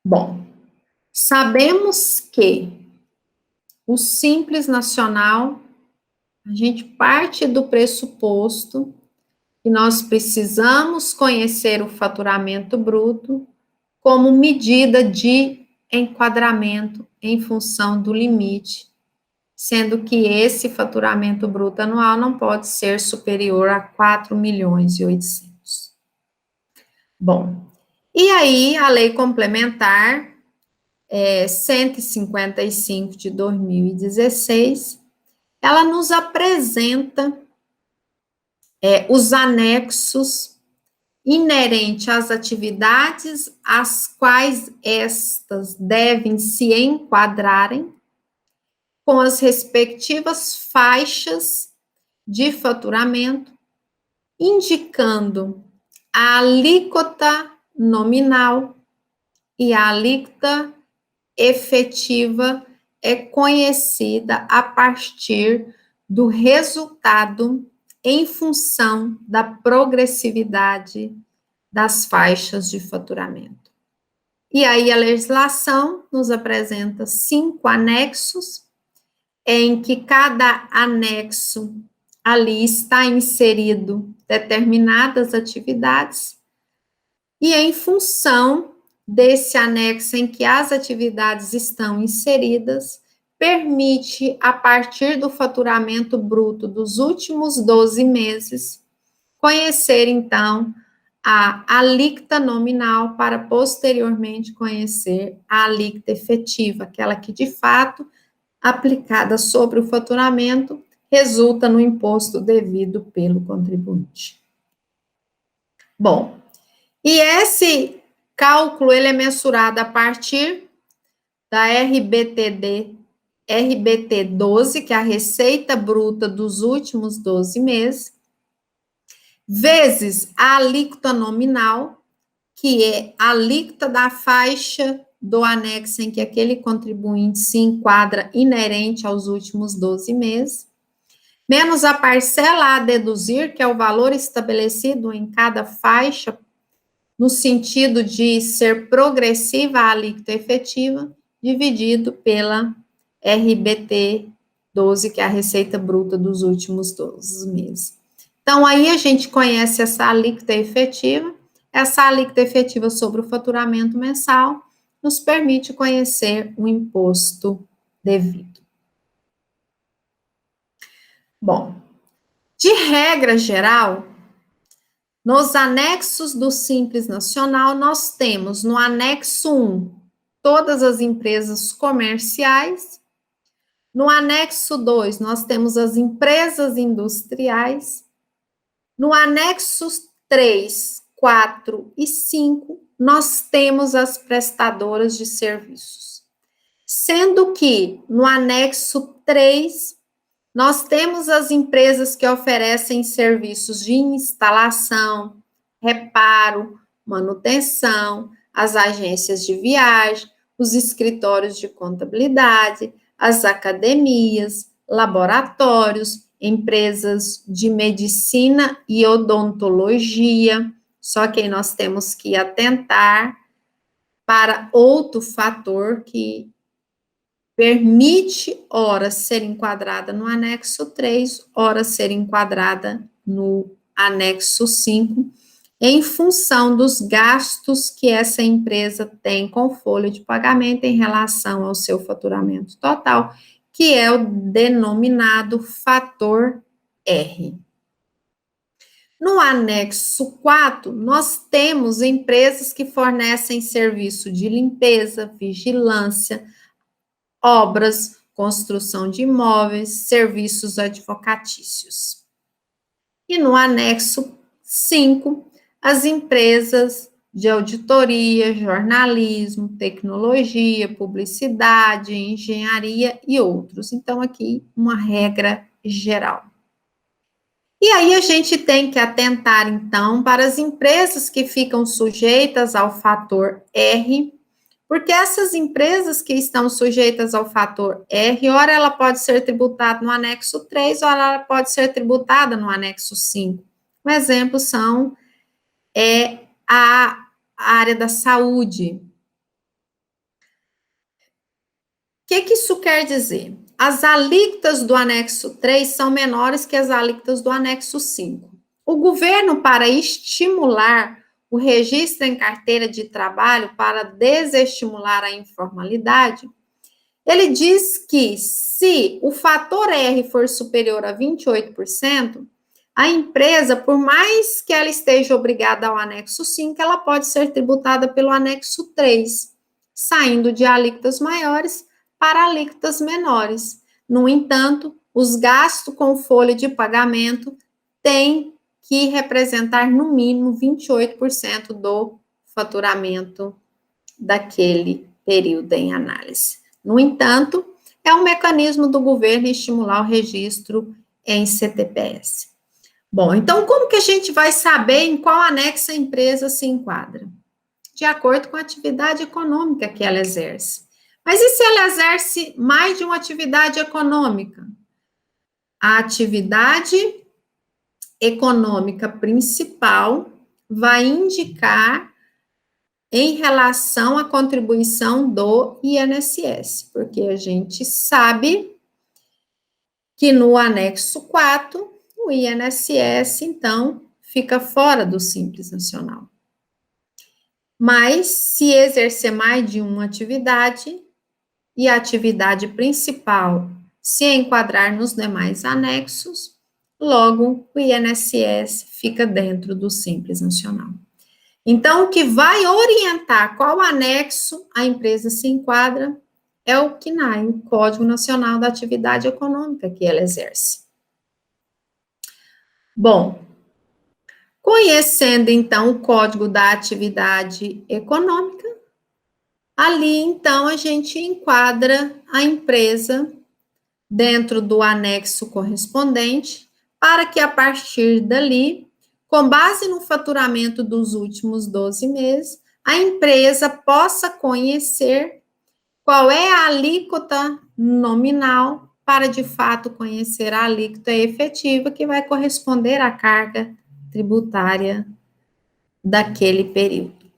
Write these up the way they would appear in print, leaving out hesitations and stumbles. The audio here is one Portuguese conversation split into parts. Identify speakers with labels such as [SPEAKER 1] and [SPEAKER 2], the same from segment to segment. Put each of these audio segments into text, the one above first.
[SPEAKER 1] Bom, sabemos que o Simples Nacional, a gente parte do pressuposto que nós precisamos conhecer o faturamento bruto como medida de enquadramento em função do limite, sendo que esse faturamento bruto anual não pode ser superior a 4.800.000. Bom, e aí a lei complementar 155 de 2016, ela nos apresenta os anexos inerentes às atividades às quais estas devem se enquadrarem com as respectivas faixas de faturamento, indicando a alíquota nominal e a alíquota efetiva é conhecida a partir do resultado em função da progressividade das faixas de faturamento. E aí a legislação nos apresenta 5 anexos, em que cada anexo ali está inserido determinadas atividades, e em função desse anexo em que as atividades estão inseridas, permite, a partir do faturamento bruto dos últimos 12 meses, conhecer, então, a alíquota nominal para, posteriormente, conhecer a alíquota efetiva, aquela que, de fato, aplicada sobre o faturamento, resulta no imposto devido pelo contribuinte. Bom, e esse cálculo ele é mensurado a partir da RBT 12, que é a receita bruta dos últimos 12 meses, vezes a alíquota nominal, que é a alíquota da faixa do anexo em que aquele contribuinte se enquadra inerente aos últimos 12 meses, menos a parcela a deduzir, que é o valor estabelecido em cada faixa, no sentido de ser progressiva a alíquota efetiva, dividido pela RBT 12, que é a receita bruta dos últimos 12 meses. Então, aí a gente conhece essa alíquota efetiva sobre o faturamento mensal nos permite conhecer o imposto devido. Bom, de regra geral, nos anexos do Simples Nacional, nós temos no anexo 1 todas as empresas comerciais. No anexo 2, nós temos as empresas industriais. No anexo 3, 4 e 5, nós temos as prestadoras de serviços. Sendo que no anexo 3, nós temos as empresas que oferecem serviços de instalação, reparo, manutenção, as agências de viagem, os escritórios de contabilidade, as academias, laboratórios, empresas de medicina e odontologia. Só que aí nós temos que atentar para outro fator que permite, ora, ser enquadrada no anexo 3, ora, ser enquadrada no anexo 5, em função dos gastos que essa empresa tem com folha de pagamento em relação ao seu faturamento total, que é o denominado fator R. No anexo 4, nós temos empresas que fornecem serviço de limpeza, vigilância, obras, construção de imóveis, serviços advocatícios. E no anexo 5, as empresas de auditoria, jornalismo, tecnologia, publicidade, engenharia e outros. Então, aqui, uma regra geral. E aí, a gente tem que atentar, então, para as empresas que ficam sujeitas ao fator R, porque essas empresas que estão sujeitas ao fator R, ora ela pode ser tributada no anexo 3, ora ela pode ser tributada no anexo 5. Um exemplo são a área da saúde. que isso quer dizer? As alíquotas do anexo 3 são menores que as alíquotas do anexo 5. O governo, para estimular o registro em carteira de trabalho, para desestimular a informalidade, ele diz que se o fator R for superior a 28%, a empresa, por mais que ela esteja obrigada ao anexo 5, ela pode ser tributada pelo anexo 3, saindo de alíquotas maiores para alíquotas menores. No entanto, os gastos com folha de pagamento têm que representar no mínimo 28% do faturamento daquele período em análise. No entanto, é um mecanismo do governo estimular o registro em CTPS. Bom, então como que a gente vai saber em qual anexo a empresa se enquadra? De acordo com a atividade econômica que ela exerce. Mas e se ela exerce mais de uma atividade econômica? A atividade econômica principal vai indicar em relação à contribuição do INSS, porque a gente sabe que no anexo 4, o INSS, então, fica fora do Simples Nacional. Mas, se exercer mais de uma atividade, e a atividade principal se enquadrar nos demais anexos, logo o INSS fica dentro do Simples Nacional. Então, o que vai orientar qual anexo a empresa se enquadra é o CNAE, o Código Nacional da Atividade Econômica que ela exerce. Bom, conhecendo então o Código da Atividade Econômica, ali então a gente enquadra a empresa dentro do anexo correspondente, para que a partir dali, com base no faturamento dos últimos 12 meses, a empresa possa conhecer qual é a alíquota nominal para, de fato, conhecer a alíquota efetiva que vai corresponder à carga tributária daquele período.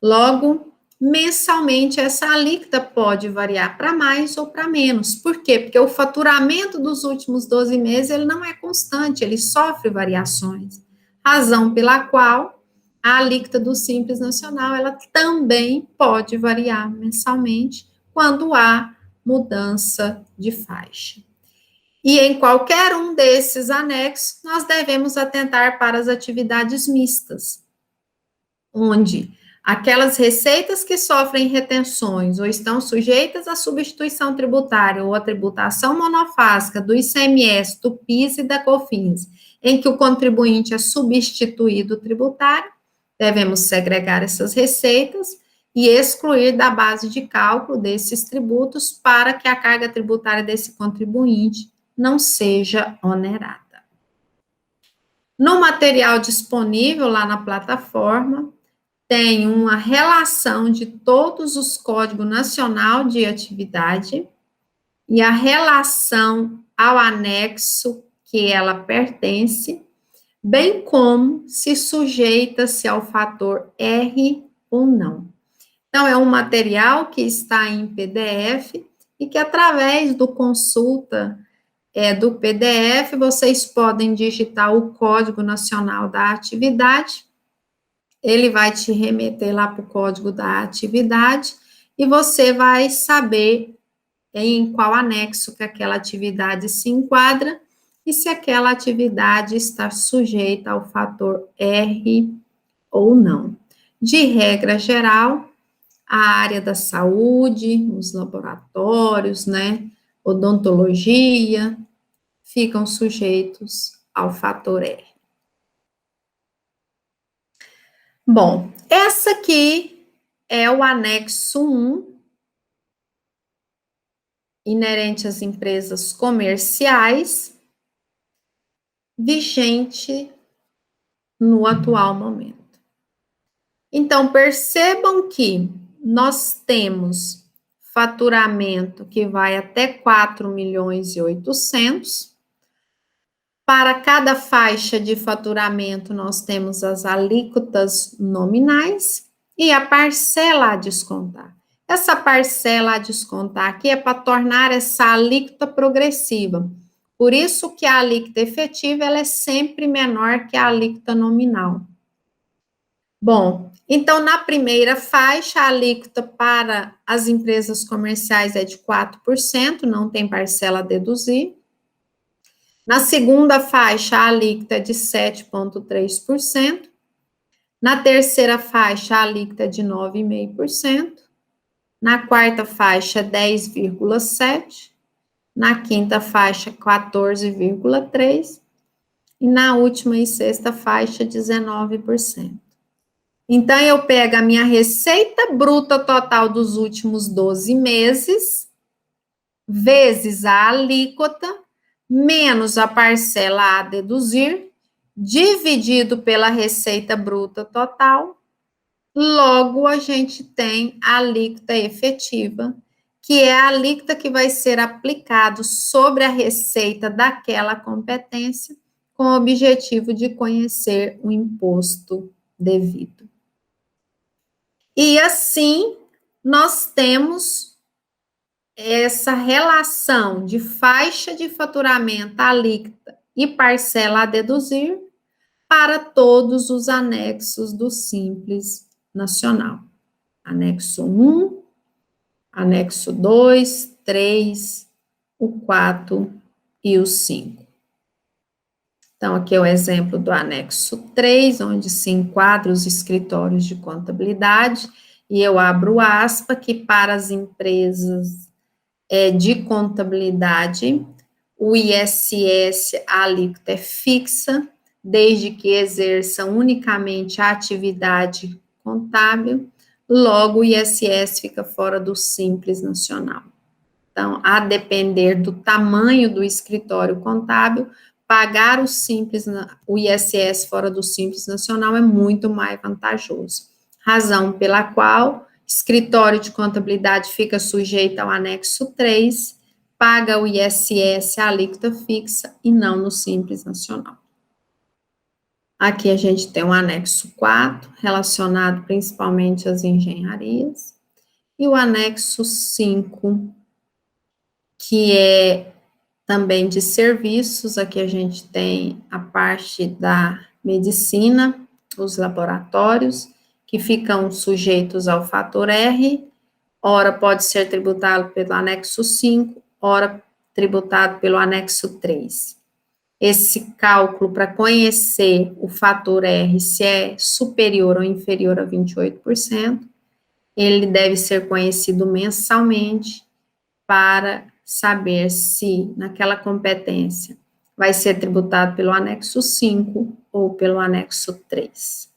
[SPEAKER 1] Logo, mensalmente, essa alíquota pode variar para mais ou para menos. Por quê? Porque o faturamento dos últimos 12 meses, ele não é constante, ele sofre variações. Razão pela qual a alíquota do Simples Nacional, ela também pode variar mensalmente quando há mudança de faixa. E em qualquer um desses anexos, nós devemos atentar para as atividades mistas, onde aquelas receitas que sofrem retenções ou estão sujeitas à substituição tributária ou à tributação monofásica do ICMS, do PIS e da COFINS, em que o contribuinte é substituído tributário, devemos segregar essas receitas e excluir da base de cálculo desses tributos para que a carga tributária desse contribuinte não seja onerada. No material disponível lá na plataforma, tem uma relação de todos os códigos nacional de atividade e a relação ao anexo que ela pertence, bem como se sujeita-se ao fator R ou não. Então, é um material que está em PDF e que, através do consulta do PDF, vocês podem digitar o Código Nacional da Atividade, ele vai te remeter lá para o código da atividade e você vai saber em qual anexo que aquela atividade se enquadra e se aquela atividade está sujeita ao fator R ou não. De regra geral, a área da saúde, os laboratórios, né, odontologia, ficam sujeitos ao fator R. Bom, essa aqui é o anexo 1, inerente às empresas comerciais, vigente no atual momento. Então, percebam que nós temos faturamento que vai até 4.800.000. Para cada faixa de faturamento, nós temos as alíquotas nominais e a parcela a descontar. Essa parcela a descontar aqui é para tornar essa alíquota progressiva. Por isso que a alíquota efetiva ela é sempre menor que a alíquota nominal. Bom, então na primeira faixa, a alíquota para as empresas comerciais é de 4%, não tem parcela a deduzir. Na segunda faixa, a alíquota é de 7,3%. Na terceira faixa, a alíquota é de 9,5%. Na quarta faixa, 10,7%. Na quinta faixa, 14,3%. E na última e sexta faixa, 19%. Então, eu pego a minha receita bruta total dos últimos 12 meses, vezes a alíquota, menos a parcela a deduzir, dividido pela receita bruta total. Logo, a gente tem a alíquota efetiva, que é a alíquota que vai ser aplicado sobre a receita daquela competência, com o objetivo de conhecer o imposto devido. E assim, nós temos essa relação de faixa de faturamento alíquota e parcela a deduzir para todos os anexos do Simples Nacional. Anexo 1, anexo 2, 3, o 4 e o 5. Então, aqui é o exemplo do anexo 3, onde se enquadra os escritórios de contabilidade, e eu abro aspa, que para as empresas de contabilidade, o ISS, a alíquota é fixa, desde que exerçam unicamente a atividade contábil, logo o ISS fica fora do Simples Nacional. Então, a depender do tamanho do escritório contábil, pagar o ISS fora do Simples Nacional é muito mais vantajoso. Razão pela qual escritório de contabilidade fica sujeito ao anexo 3, paga o ISS, a alíquota fixa, e não no Simples Nacional. Aqui a gente tem o anexo 4, relacionado principalmente às engenharias, e o anexo 5, que é também de serviços. Aqui a gente tem a parte da medicina, os laboratórios, que ficam sujeitos ao fator R, ora pode ser tributado pelo anexo 5, ora tributado pelo anexo 3. Esse cálculo para conhecer o fator R, se é superior ou inferior a 28%, ele deve ser conhecido mensalmente para saber se naquela competência vai ser tributado pelo anexo 5 ou pelo anexo 3.